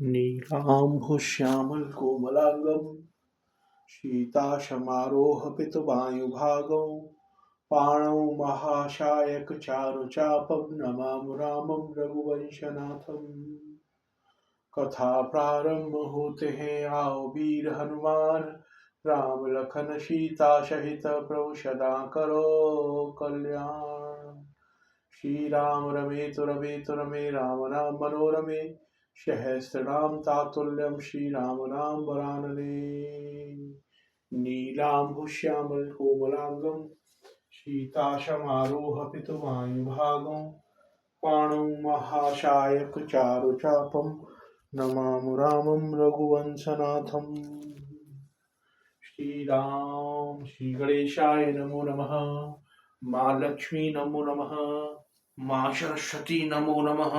नीलाम्भुश्यामलकोमलाङ्गं सीताशमारोहपितवायुभागौ पाणौ महाशायकचारुचापं नमामि रामं रघुवंशनाथम्। कथा प्रारंभ होते हैं आओ वीर हनुमान, राम लखन सीता सहित प्रभु सदा करो कल्याण। श्री राम रमेतु रमे राम नाम मनोरमे, सहस्रनाम तातुल्यम श्री राम नाम वरानने। नीलाम्भुश्यामल कोमलांगं सीताशमारोह पितुवायुभागं पाणौ महाशायक चारुचापं नमामि रामं रघुवंशनाथम्। श्री राम श्री गणेशाय नमो नमः। माँ लक्ष्मी नमो नमः। माँ सरस्वती नमो नमः।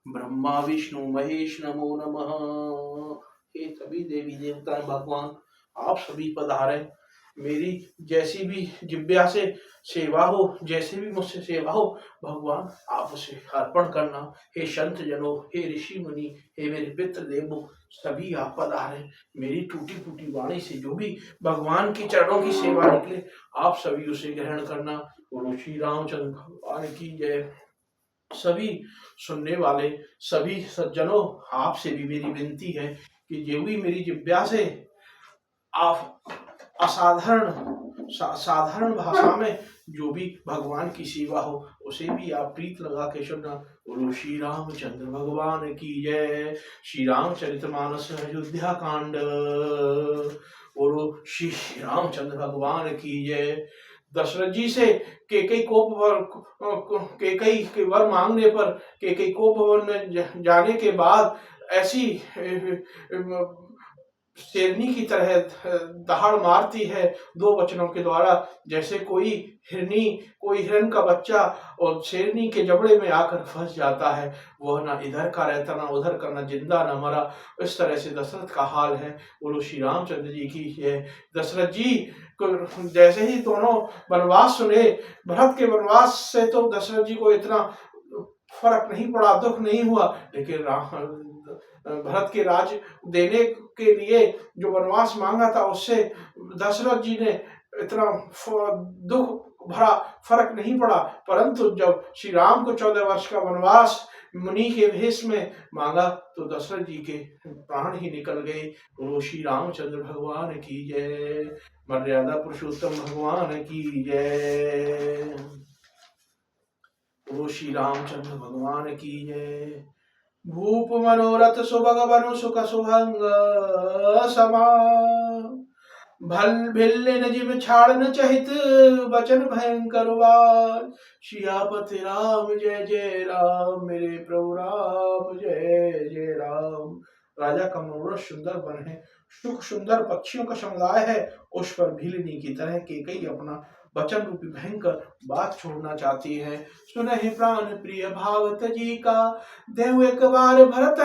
ब्रह्मा विष्णु महेश नमो नमः। हे सभी देवी देवताएं भगवान आप सभी पधारे। मेरी जैसी भी जिब्या से सेवा हो, जैसे भी मुझसे सेवा हो भगवान आप उसे अर्पण करना। हे संत जनों, हे ऋषि मुनि, हे मेरे पितृ देवों, सभी आप पधारे। मेरी टूटी फूटी वाणी से जो भी भगवान की चरणों की सेवा निकले आप सभी उसे ग्रहण करना। बोलो श्री रामचंद्र भगवान की जय। सभी सुनने वाले सभी सज्जनों आपसे भी मेरी विनती है कि जो भी मेरी जिब्या से आप साधारण भाषा में जो भी भगवान की सेवा हो उसे भी आप प्रीत लगा के सुनना। बोलो श्री रामचंद्र भगवान की जय। श्री रामचरितमानस अयोध्या कांड। बोलो श्री रामचंद्र भगवान की जय। दशरथ जी से केकई के वर मांगने पर केकई कोप भवन में जाने के बाद ऐसी शेरनी की तरह दहाड़ मारती है दो वचनों के द्वारा, जैसे कोई हिरण का बच्चा और शेरनी के जबड़े में आकर फंस जाता है, वह ना इधर का रहता ना उधर का, ना जिंदा ना मरा। इस तरह से दशरथ का हाल है। बोलो श्री रामचंद्र जी की है। दशरथ जी को जैसे ही दोनों वनवास सुने, भरत के वनवास से तो दशरथ जी को इतना फर्क नहीं पड़ा, दुख नहीं हुआ, लेकिन भरत के राज देने के लिए जो वनवास मांगा था उससे दशरथ जी ने इतना दुख भरा फर्क नहीं पड़ा। परंतु जब श्री राम को 14 वर्ष का वनवास मुनि के भेष में मांगा तो दशरथ जी के प्राण ही निकल गए। बोलो श्री रामचंद्र भगवान की जय। मर्यादा पुरुषोत्तम भगवान की जय। बोलो श्री रामचंद्र भगवान की जय। भूप मनोरथ सुभग बनु सुख सुभंग समा, भल भिल्लिन जिम छाड़न चहित बचन भयंकर वार। सियापति राम जय जय राम, मेरे प्रभु राम जय जय राम। राजा का मनोरथ सुंदर वन है, सुख सुंदर पक्षियों का समुदाय है, उस पर भीलनी की तरह केकई अपना वचन रूपी भयंकर बात छोड़ना चाहती है। सुनहि प्राण प्रिय भावत जी का, देव एक बार भरत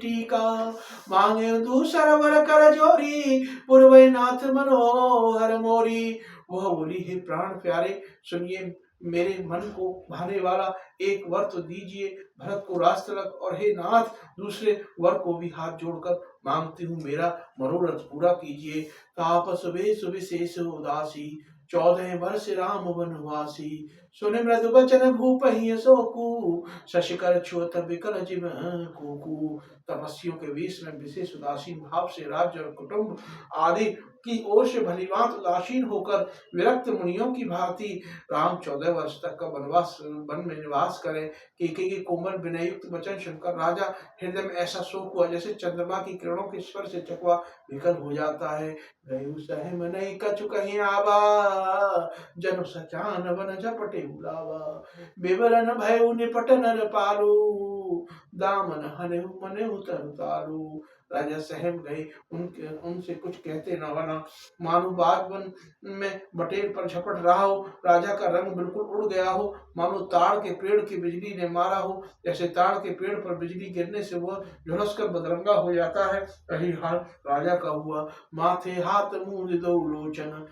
टीका। मांगे दूसर वर कर जोरी, पूर्व नाथ मनोहर मोरी। वह बोली, हे प्राण प्यारे सुनिए, मेरे मन को भाने वाला एक वर तो दीजिए भरत को राज तिलक, और हे नाथ दूसरे वर को भी हाथ जोड़कर मांगती हूँ, मेरा मनोरथ पूरा कीजिए। ताप सुबह सुबह शेष उदासी, 14 वर्ष राम वनवासी। सुने मृदु बचन भूप ही सोकू, शशिकर छुअत विकल जिम कुकू। तपस्वियों के वेश में विशेष उदासीन भाव से राज्य और कुटुंब आदि की ओर से भलीभांत उदासीन होकर विरक्त मुनियों की भांति राम 14 वर्ष तक का वनवास वन में निवास करें। केकई के कोमल विनयुक्त वचन सुनकर राजा हृदय में ऐसा शोक हुआ जैसे चंद्रमा की किरणों के स्पर्श से चकवा विकल हो जाता है। सहम नहीं कछु कहीं आवा, जनु सचान वन झपटे बुलावा। विवरण भय निपट नर पालू, दामन हने मने उतर तारू। राजा सहम गए, उनसे कुछ कहते न बना, मानो बागवन में बटेर पर झपट रहा हो। राजा का रंग बिल्कुल उड़ गया हो, मानो ताड़ के पेड़ की बिजली ने मारा हो। जैसे ताड़ के पेड़ पर बिजली गिरने से वह झुलसकर बदरंगा हो जाता है, वही हाल राजा का हुआ। माथे हाथ मूंद दो लोचन,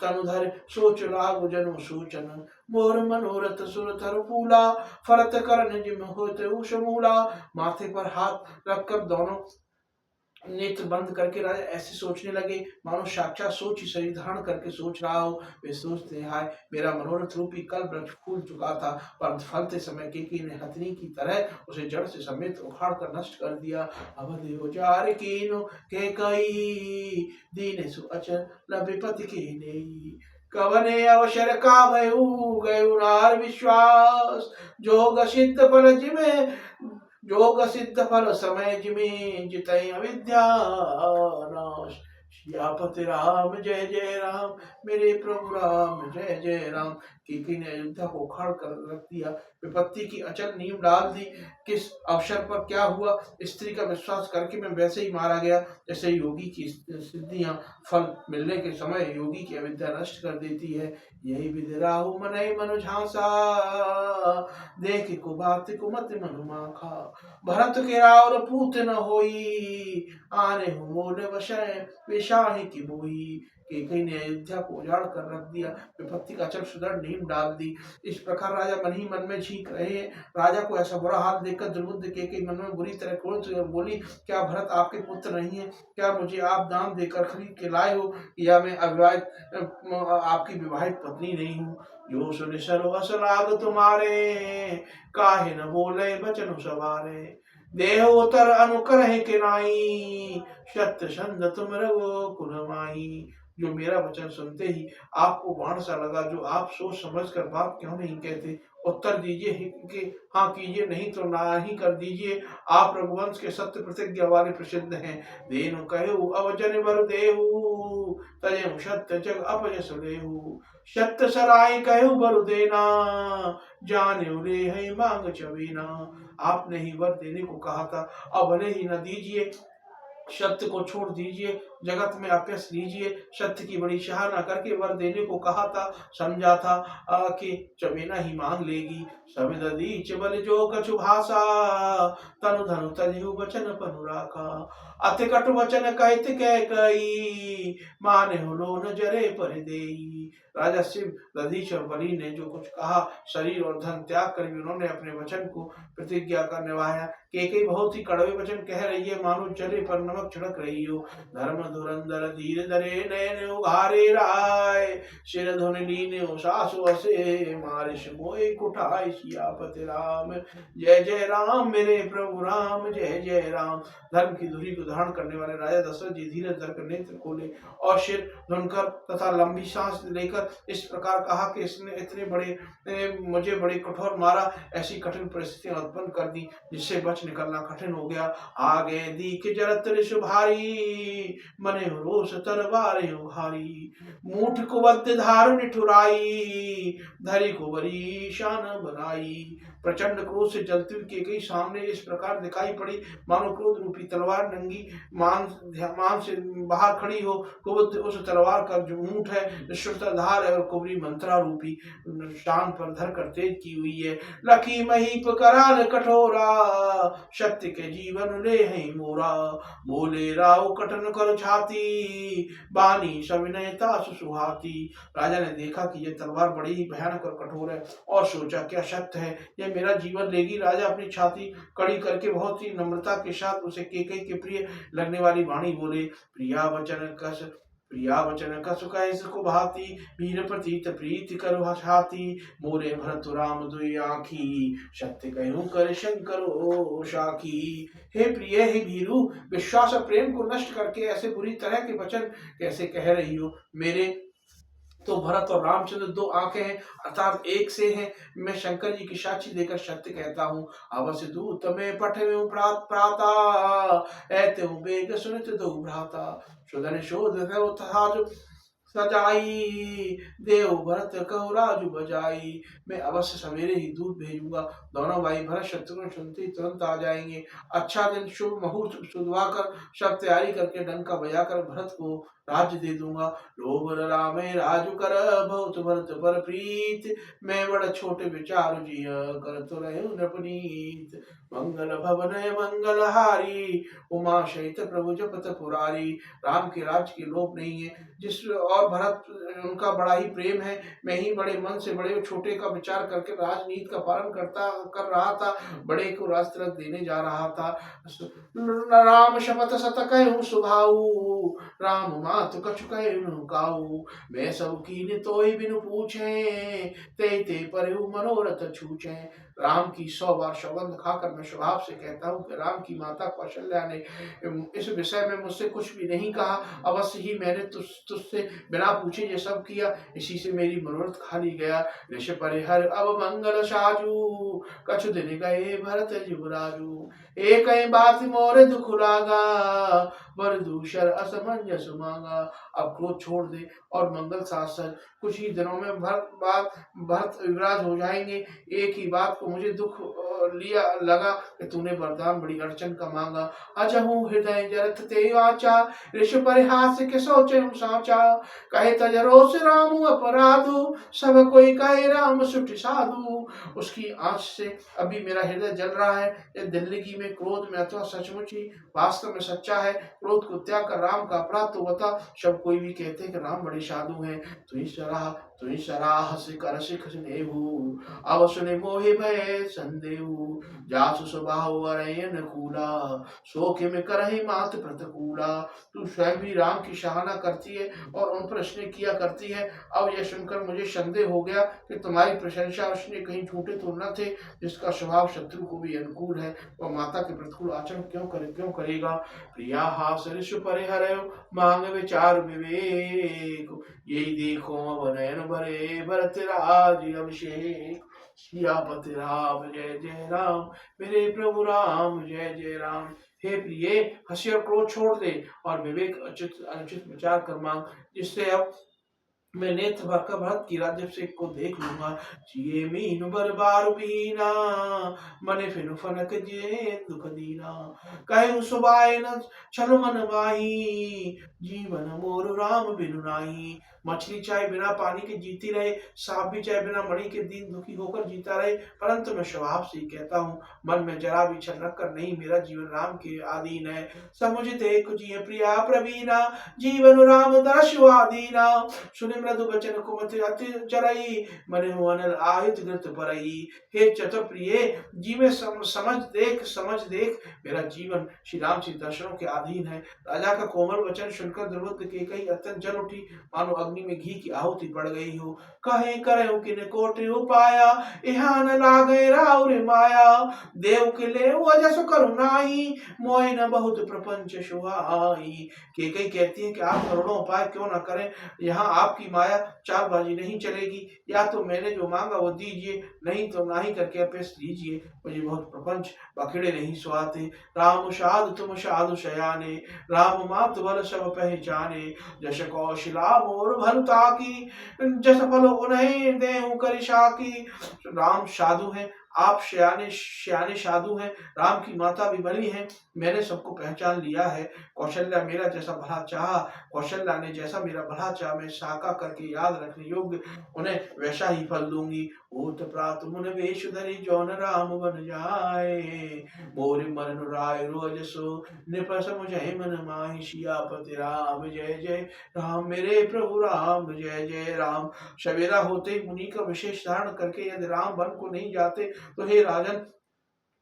तनुधर सोच लागु जनु सूचन। मोर मनोरथ सुरथर फूला, फरत करन जिम होत उषमूला। माथे पर हाथ रखकर दोनों नेत्र बंद करके राजा ऐसे सोचने लगे मानो साक्षात सोच ही शरीर धारण करके सोच रहा हो। वे सोचते हाय मेरा मनोरथ रूपी कल वृक्ष फूल चुका था, पर फलते समय केकई ने हथनी की तरह उसे जड़ से समेत उखाड़ कर नष्ट कर दिया। अब देव जार कीनो केकई दीन सु अचल विपति कीन्ही, कवने अवसर का भयउ गयु नार विश्वास, जोग सिद्ध फल जिमे योग सिद्ध फल समय जिमे जितई अविद्या नाश। सियापति राम जय जय राम, मेरे प्रभु राम जय जय राम। केकई ने अयोध्या को उखाड़ कर रख दिया, विपत्ति की अचल नींव डाल दी। किस अवसर पर क्या हुआ, स्त्री का विश्वास करके मैं वैसे ही मारा गया जैसे योगी की सिद्धियां फल मिलने के समय योगी की अविद्या नष्ट कर देती है। यही विधि राहु मनई मनु झांसा, देख को बात को मत मनु माखा। भरत के रावर पूत न होई, आने हो मोल वशय विशाही की बोई। केकई ने अयोध्या को उजाड़ कर रख दिया, विपत्ति का चल सुदृढ़ नींव डाल दी। इस प्रकार राजा मन ही मन में छींक रहे हैं। राजा को ऐसा बुरा हाल देखकर दुर्बुद्ध केकई मन में बुरी तरह क्रोध बोली, क्या भरत आपके पुत्र नहीं है? क्या मुझे आप दाम देकर खरीद के लाए हो, या मैं अविवाहित आपकी विवाहित पत्नी नहीं हूँ? जो सुन सर्वस लाग तुम्हारे, काहे न बोले बचन सवारे। देह उतर अनुकर है कि नाई, सत्य संग तुम रघु कुल माई। जो मेरा वचन सुनते ही आपको बाण सा लगा, जो आप सोच समझ कर बात क्यों नहीं कहते? उत्तर दीजिए कि हाँ कीजिए, नहीं तो ना ही कर दीजिए। आप रघुवंश के सत्य प्रतिज्ञा वाले प्रसिद्ध हैं। देनु कहु अवजन बर देहु, तजहु सत्य जग अपयस लेहु। सत्य सराय कहु बर देना, जाने रे है मांग चबीना। आपने ही वर देने को कहा था, अब भले ही न दीजिए, सत्य को छोड़ दीजिए, जगत में अपयस लीजिए। सत्य की बड़ी सराहना करके वर देने को कहा था, समझा था कि चबेना ही मांग लेगी। सबिदीच बल जो कछु भाषा, तनु धनु तजहु वचन पनु राखा। अति कटु वचन कहत कह कई, माने हो लोन जरे पर देई। राजा शिव दधीच और बलि ने जो कुछ कहा, शरीर और धन त्याग कर भी उन्होंने अपने वचन को प्रतिज्ञा कर निभाया। केकई बहुत ही कड़वे वचन कह रही है, मानो जले पर नमक छिड़क रही हो। धर्म धुरंधर धीर धरे नयन उघारे राय, सिर धुन लीने सासु असे मारिश मोय कुठाय। सियापति राम जय जय राम, मेरे प्रभु राम जय जय राम। धर्म की धुरी को धारण करने वाले राजा दशरथ जी धीरे धरकर नेत्र खोले और सिर धुनकर तथा लंबी सांस लेकर इस प्रकार कहा कि इसने इतने बड़े मुझे बड़े कठोर मारा, ऐसी कठिन परिस्थितियां उत्पन्न कर दी जिससे बच निकलना कठिन हो गया। आगे दीख जरत ऋषि भारी, मने रोष तरवार उघारी। मूठ को बद्ध धार निठुराई, धरी को बड़ी शान बनाई। प्रचंड क्रोध से जलती हुई केकई सामने इस प्रकार दिखाई पड़ी, मानो क्रोध रूपी तलवार नंगी मान से बाहर खड़ी हो। कुबुद्ध उस तलवार का जो मूठ है श्रुतधार है और कुबरी मंत्रा रूपी शान पर धर कर तेज की हुई है। लखी महीप कराल कठोरा, सत्य के जीवन ले है मोरा। बोले राव कटन कर छाती, बानी सविनयता सुहाती। राजा ने देखा कि यह तलवार बड़ी ही भयानक और कठोर है और सोचा क्या सत्य है, यह मेरा जीवन लेगी। राजा अपनी छाती कड़ी करके बहुत ही नम्रता के साथ उसे केकई के प्रिय लगने वाली वाणी बोले। प्रिया वचन कस को भाती, वीर प्रतीत प्रीति करो हसाती। मोरे भरत राम दुई आखी, सत्य कहूं कर शंकर शाखी। हे प्रिय हे भीरु, विश्वास और प्रेम को नष्ट करके ऐसे बुरी तरह के वचन कैसे कह रही हो? मेरे तो भरत और रामचंद्र दो आंखें हैं, अर्थात एक से हैं। मैं शंकर जी की साक्षी देकर सत्य कहता हूँ। अवश्य दूत में पठवे प्राता, ऐते हूँ बेग सुनित दो भ्राता। सुधन शोध तथा जो सजाई, देव भरत कहो राजु बजाई। मैं अवश्य सवेरे ही दूध भेजूंगा, दोनों भाई भरत शत्रुघ्न सुनते ही तुरंत आ जाएंगे। अच्छा दिन शुभ मुहूर्त सुधवा कर सब तैयारी करके डंका बजाकर भरत को राज्य दे दूंगा। लोभ रामे राजु कर, बहुत भरत पर प्रीत। मैं बड़ा छोटे विचार जिय, कर तो रहे नपनीत। मंगल भवन मंगल हारी, उमा सहित प्रभु जपत पुरारी। राम के राज्य की लोभ नहीं है, जिस और भरत उनका बड़ा ही प्रेम है। मैं ही बड़े मन से बड़े छोटे का विचार करके राजनीति का पालन कर रहा था, बड़े को राष्ट्र देने जा रहा था। राम शपथ सत कहूँ सुभाऊ, राम मातु कछु कहूँ काऊ। मैं सब कीन तोय बिनु पूछे, ते पर मनोरथ छूचे। राम की 100 बार सौगंध खाकर मैं स्वभाव से कहता हूँ कि राम की माता कौशल्या ने इस विषय में मुझसे कुछ भी नहीं कहा। अवश्य ही मैंने तुझसे बिना पूछे ये सब किया, इसी से मेरी मनोरथ खाली गया। ऋष परिहर अब मंगल साजू, कछु दिन गए भरत जुबराजू। एक बात मोर दुख लागा, बर दूसर असमंजस मांगा। अब क्रोध छोड़ दे और मंगल शासक, कुछ ही दिनों में भरत युवराज हो जाएंगे। एक ही बात को मुझे दुख लिया लगा कि तूने वरदान बड़ी अड़चन का मांगा। अजहू हृदय जरत ते वाचा, ऋषि परिहास के सोचे साचा। कहे तजरोस राम अपराधु, सब कोई कहे राम सुठ साधु। उसकी आंच से अभी मेरा हृदय जल रहा है। यह दिल्ली में क्रोध में अथवा सचमुच ही वास्तव में सच्चा है। क्रोध को त्याग कर राम का अपराध तो बता। सब कोई भी कहते हैं कि राम बड़े साधु हैं। तुही सराह सिकर सिख स्नेहु, अब सुने मोहि भय संदेहु। जासु स्वभाव अरयन कूला, शोक में करहि मात प्रतिकूला। तू स्वयं भी राम की सराहना करती है और उन पर स्नेह किया करती है। अब यह सुनकर मुझे संदेह हो गया कि तुम्हारी प्रशंसा उसने कहीं झूठे तो न थे। जिसका स्वभाव शत्रु को भी अनुकूल है, वह माता के प्रतिकूल आचरण क्यों करेगा। प्रिया हास ऋषि परिहर मांग विचार विवेक, यही देखो अब नयन भरे भरत राज अभिषेक। सियापति राम जय जय राम, मेरे प्रभु राम जय जय राम। हे प्रिय, हंसी और क्रोध छोड़ दे और विवेक अनुचित विचार कर मांग, जिससे अब मैं नेत्र भर कर भरत की राज्याभिषेक को देख लूंगा। जिये मीन बर बार बीना, मने फिनु फनक जे दुख दीना। कहे सुबाय न छल मन माही, जीवन मोर राम बिनु नाही। मछली चाहे बिना पानी के जीती रहे, सांप भी चाहे बिना मणि के दीन दुखी होकर जीता रहे, परंतु मैं स्वभाव से ही कहता हूँ, मन में जरा भी छल रख कर नहीं, मेरा जीवन राम के अधीन है। समुझ देख जिये प्रिया प्रवीणा, जीवन राम दर्शवादीना। सुने मृदु बचन कुमति अति चरई, मने अनल आयुध घृत परई। हे चतुर प्रिय, जी में समझ देख मेरा जीवन श्री राम जी दर्शनों के अधीन है। राजा का कोमल वचन सुनकर दुर्बुद्ध के कई अत्यंत जल उठी, मानो अग्नि में घी की आहुति पड़ गई हो। कहे करे किन कोट उपाया, यहाँ न लागे राउर माया। देव के ले जस करुणाई, मोय न बहुत प्रपंच सुहाई। के कई कहती है कि आप करोड़ों उपाय क्यों न करें, यहाँ आपकी माया चालबाजी नहीं चलेगी। या तो मैंने जो मांगा वो दीजिए, नहीं तो ना ही करके अपेक्ष लीजिए। मुझे बहुत प्रपंच बखेड़े नहीं सुहाते। राम साधु तुम साधु शयाने, राम मात बल सब पहचाने। जश कौशला मोर भलता की, जस फल उन्हें देहु करिशा की। राम साधु है, आप श्याने साधु हैं, राम की माता भी बली हैं। मैंने सबको पहचान लिया है। कौशल्या मेरा जैसा भला चाहा, कौशल्या ने जैसा मेरा भला चाहा, मैं साका करके याद रखने योग्य उन्हें वैसा ही फल दूंगी। ओत प्रात मुन वेश धरि, जौन राम बन जाए। मोरि मरन राय रोजसो, निपस मुझे मन माहि। सियापति राम जय जय राम, मेरे प्रभु राम जय जय राम। सवेरा होते ही मुनि का विशेष धारण करके यदि राम वन को नहीं जाते तो हे राजन,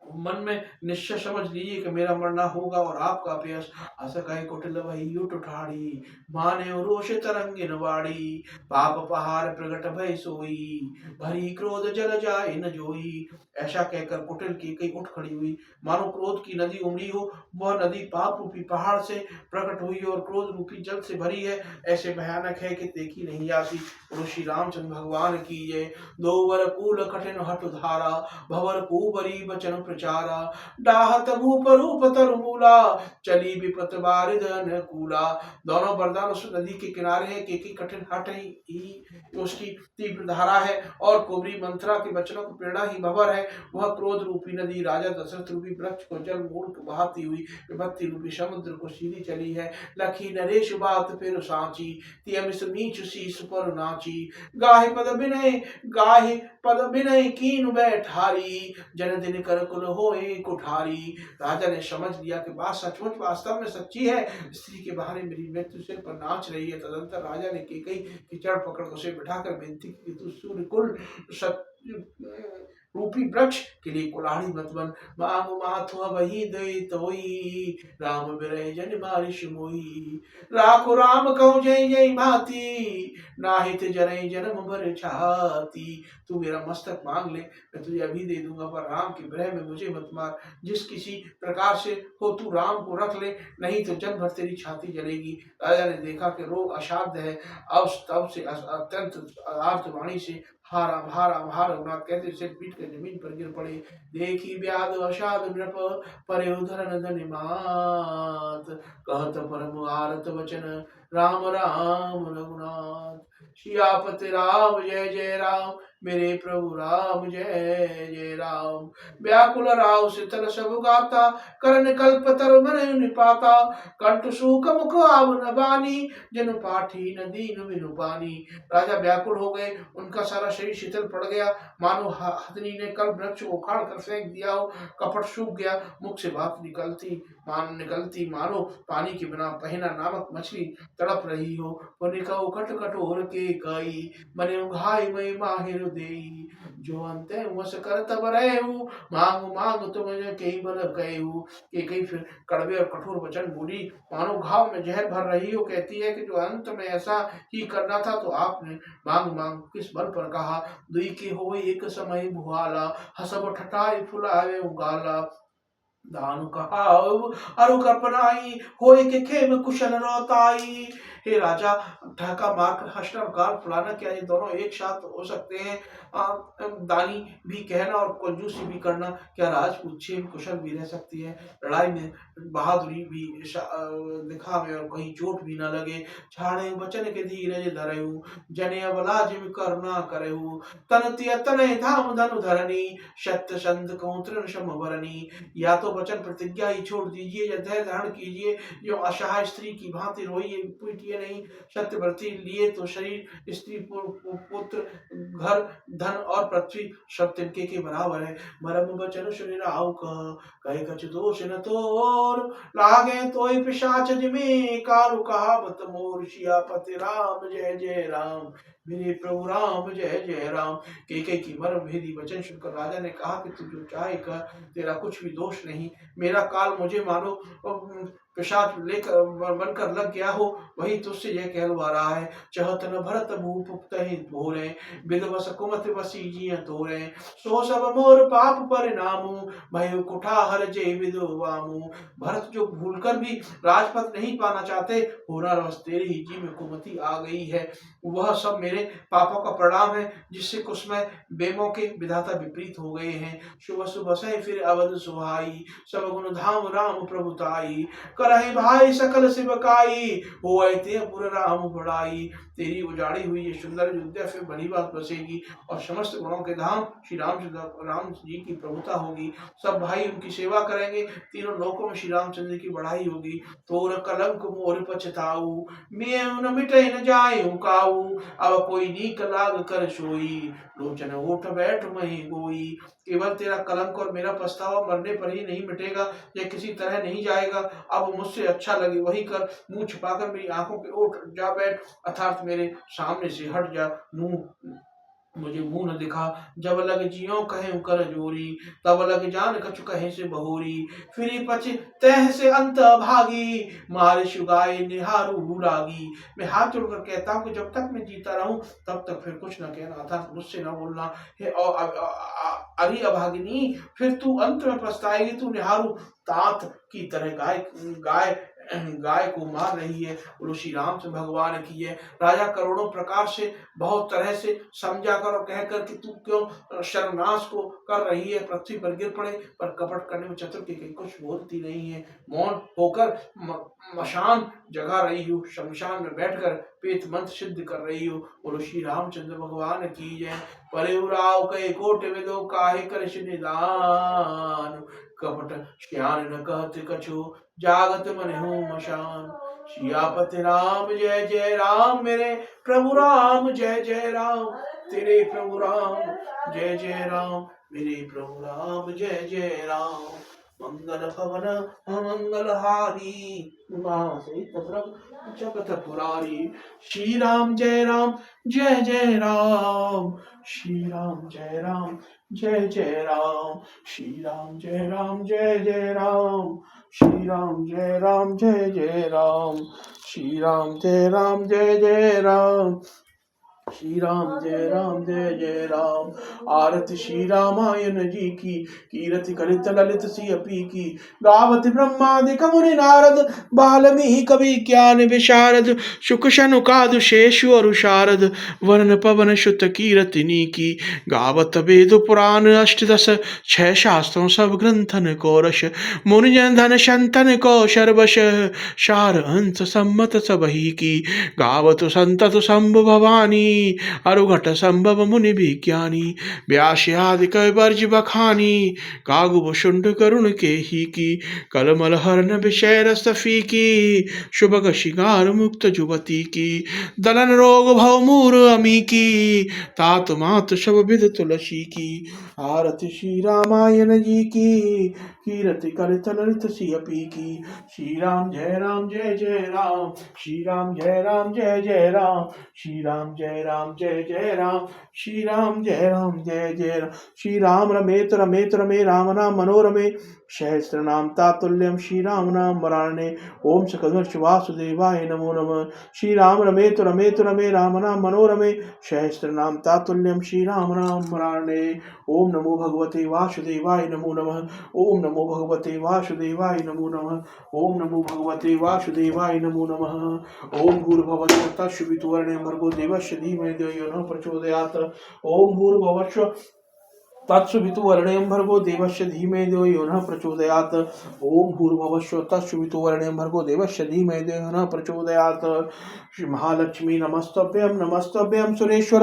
मन में निश्चय समझ लीजिए कि मेरा मरना होगा और आपका अपयश। अस कहि कुटिल वही उठ ठाड़ी, माने रोष तरंगिन वाड़ी। पाप पहाड़ प्रगट भय सोई, भरी क्रोध जल जाए न जोई। ऐसा कहकर कुटिल की कई उठ खड़ी हुई, मानो क्रोध की नदी उमड़ी हो। वह नदी पाप रूपी पहाड़ से प्रकट हुई और क्रोध रूपी जल से भरी है। ऐसे भयानक है कि देखी नहीं जाती। श्री रामचंद्र भगवान की जय। दो वर कूल कठिन हठ धारा, भवर कुबरी बचन प्रचारा। डाहत भूप रूप तरु मूला, चली विपत बारिद अनुकूला। दोनों वरदान उस नदी के किनारे है। केकी कठिन हठ ही उसकी तीव्र धारा है और कुबरी मंत्रा के वचनों की प्रेरणा ही भवर है। वह क्रोध रूपी नदी राजा दशरथ रूपी वृक्ष को जल मूल बहाती हुई विपत्ति रूपी समुद्र को सीधी चली है। लखी नरेश बात फिर सांची, तियमिस नीच शीस पर नाची। गाहे पद विनय कीन बैठारी, जन दिन कर कुल सुर होए कुठारी। राजा ने समझ लिया कि बात सचमुच वास्तव में सच्ची है, स्त्री के बहाने मेरी मृत्यु सिर पर नाच रही है। तदंतर राजा ने कैकई की चढ़ पकड़ उसे बिठाकर बेनती की कि तू सूर्य कुल रूपी वृक्ष के लिए कुल्हाड़ी मत बन। मांग माथुआ वही दई तोई, राम बिरह जन बारिश मोई। राखो राम कहूँ जय जय भांति, नाहित जरई जन्म भर छाती। तू मेरा मस्तक मांग ले, मैं तुझे अभी दे दूंगा, पर राम के विरह में मुझे मत मार। जिस किसी प्रकार से हो तू राम को रख ले, नहीं तो जन्म भर तेरी छाती जलेगी। राजा ने देखा कि रोग असाध्य है, अब तब से अत्यंत आर्तवाणी से हा राम हा राम हा रघुनाथ कहते सिर पीट कर जमीन पर गिर पड़े। देखी व्याध असाध नृप, परे उधरन धनि मात। कहत परम आरत वचन, राम राम रघुनाथ। सियापति राम जय जय राम, मेरे प्रभु राम जय जय राम। व्याकुल राव शीतल सब गाता, करण कल्प तरु मन निपाता। कंठ सूख मुख आवन बानी, जनु पाठी न दीन बिनु पानी। राजा व्याकुल हो गए, उनका सारा शरीर शीतल पड़ गया, मानो हथनी ने कल वृक्ष को उखाड़ कर फेंक दिया हो। कपट सूख गया, मुख से बात निकलती मानो पानी के बिना पहना नामक मछली तड़प रही हो। पुनिकऊ कट कठोर के कई, बने घाय मई माहिर देई। जो अंत वश कर तब रहेहु, मांग मांग तुम कई बल कहू। के कई फिर कड़वे और कठोर वचन बोली, मानो घाव में जहर भर रही हो। कहती है कि जो अंत में ऐसा ही करना था तो आपने मांग मांग किस बल पर कहा। दुई के होए एक समय भुआला, हसब ठठाई फुलावे उगाला। दानु कहाव अरु कल्पनाई, होए के खेम कुशल रोताई। हे राजा, ठहका मार हंसना और गाल फुलाना क्या ये दोनों एक साथ हो सकते हैं? दानी भी कहना और कंजूसी भी करना क्या राजपूत छेम कुशल भी रह सकती है? लड़ाई में बहादुरी भी दिखावे और कहीं चोट भी न लगे। छाड़े वचन के धीरज धरहु, जने अबला जिम करुणा करहु। तन तिय तनय धाम धनु धरनी, सत्य संध कहूँ तृण सम भरनी। या तो वचन प्रतिज्ञा ही छोड़ दीजिए या धैर्य धारण कीजिए, जो असहाय स्त्री की भांति रोइए पीटिए नहीं। सत्यव्रती लिए तो शरीर स्त्री पुत्र घर धन और पृथ्वी सब तिनके के बराबर है। मरम वचन सुनि राउ कहे कछ दोष न तोर, लागे तोय पिशाच जिमे कारु कहावत मोर। सियापति राम जय जय राम, मेरे प्रभु राम जय जय राम। कैकेयी की मर्म भेदी वचन सुनकर राजा ने कहा कि तू जो चाहे कर, तेरा कुछ भी दोष नहीं। मेरा काल मुझे मानो पिशाच लेकर बनकर लग गया हो, वही तुझसे यह कहलवा रहा है। चहत न भरत भूप तहि भोरे, विधवस कुमति वसी जिय तोरे। सो सब मोर पाप परिणामु, भयो कुठार जय विधवामु। भरत जो भूलकर भी राजपद नहीं पाना चाहते, होना रवस तेरी ही जी में कुमति आ गई है। वह सब मेरे पापों का परिणाम है, जिससे कुसमय बेमों के विधाता विपरीत हो गए हैं। सुबह सुबह से फिर अवध सुहाई, सब गुण धाम राम प्रभुताई। करहि भाई सकल शिवकाई, होए ते पुर राम बड़ाई। तेरी उजाड़ी हुई ये सुंदर अयोध्या फिर भली बात बसेगी, और समस्त गुणों के धाम श्री राम जी की प्रभुता होगी। सब भाई उनकी सेवा करेंगे, तीनों लोकों में श्री रामचंद्र की बढ़ाई होगी। तोर कलंक मोर पछताऊ, मैं न मिटे न जाए काऊ। अब कोई नीक लाग कर सोई, लोचन उठ बैठ मही गोई। केवल तेरा कलंक और मेरा पछतावा मरने पर ही नहीं मिटेगा, यह किसी तरह नहीं जाएगा। अब मुझसे अच्छा लगे वही कर, मुंह छुपाकर मेरी आंखों पे उठ जा बैठ, अर्थात मेरे सामने से हट जा। मुझे मुंह न दिखा, जब लग जियो कहे कर जोरी। तब लग जान कछु कहे से बहोरी, फिरी पछ तह से अंत भागी। मारे शुगाए निहारू लागी। मैं हाथ जोड़कर कहता हूँ कि जब तक मैं जीता रहूं तब तक फिर कुछ न कहना, अर्थात मुझसे न बोलना है। और अरे अभागिनी, फिर तू अंत में पछताएगी। तू निहारू तात की तरह गाय को मार रही है। बोलो श्री रामचंद्र भगवान की है। राजा करोड़ों प्रकार से बहुत तरह से समझा कर और कहकर कि तू क्यों शर्मनाश को कर रही है, पृथ्वी पर गिर पड़े, पर कपट करने में चतुर की कुछ बोलती नहीं है। मौन होकर मशान जगा रही हो, शमशान में बैठकर पेट मंत्र सिद्ध कर रही हो। बोलो श्री रामचंद्र भगवान की जय। परे उराव कहे कोट विदो, काहे कर निदान। कपट श्यान न कहते कछु, जागत मन हो मशान। सियापति राम जय जय राम, मेरे प्रभु राम जय जय राम। तेरे प्रभु राम जय जय राम, मेरे प्रभु राम जय जय राम। मंगल भवन अमंगल हारी, सहित प्रभु जगत पुरारी। श्री राम जय जय राम। श्री राम जय जय राम। श्री राम जय जय राम। श्री राम जय जय राम। श्री राम जय जय राम। श्री राम जय जय राम। आरती श्री रामायण जी की, कीरति कलित ललित सियपी की। गावत ब्रह्मादिक मुनि नारद, बाल्मीकि कवि ज्ञान विशारद। शुक शनुकादि शेषु अरु शारद, वरण पवन सुत कीरतिनी की। गावत वेद पुराण अष्टदश, छह शास्त्रों सब ग्रंथन को रस। मुनि जन धन संतन को शर्वश, सार अंश सम्मत सबही की। गावत संतत शंभु भवानी, अरुघट संभव मुनि विज्ञानी। व्यास आदि कवि वर्ज बखानी, कागु शुंड करुण के ही की। कलमल हरण विषय रस फीकी, शुभग शिगार मुक्त जुवती की। दलन रोग भव मूर अमी की, तात मात सब विध तुलसी की। आरती श्री रामायण जी की, कीरति कलित ललित सियपी की। श्री राम जय जय राम। श्री राम जय जय राम। श्री राम जय जय राम। श्री राम जय जय राम। श्री राम रमेत रमेत रमे, राम नाम मनोरमे। सहस्र नाम तातुल्यम, श्री राम नाम वराणे। ओम सकलवंश वासुदेवाय नमो नमः। श्री राम रमेत रमेत रमे, राम नाम मनोरमे। सहस्र नाम तातुल्यम, श्री राम नाम वराणे। ओम नमो भगवते वासुदेवाय नमो नमः। ओम नमो भगवते वासुदेवाय नमो नमः। ओम नमो भगवते वासुदेवाय नमो नमः। ओम भूर्भुवस्सुः तत्सवितुर्वरेण्यं भर्गो देवस्य धीमहि धियो यो नः प्रचोदयात्। ओम भूर्भुवस्सुः तत्सवितुर्वरेण्यं भर्गो देवस्य धीमहि धियो यो नः प्रचोदयात्। ओम भूर्भुवस्सुः तत्सवितुर्वरेण्यं भर्गो देवस्य धीमहि धियो यो नः प्रचोदयात्। श्री महालक्ष्मी नमस्तभ्यं नमस्तभ्यं सुरेश्वर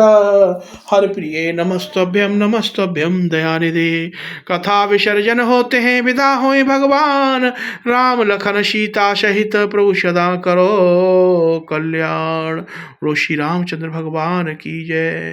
हरप्रिये नमस्तभ्यं नमस्तभ्यं दयानिधे। कथा विसर्जन होते हैं, विदा होए भगवान। राम लखन सीता सहित प्रभु सदा करो कल्याण। श्री रामचंद्र भगवान की जय।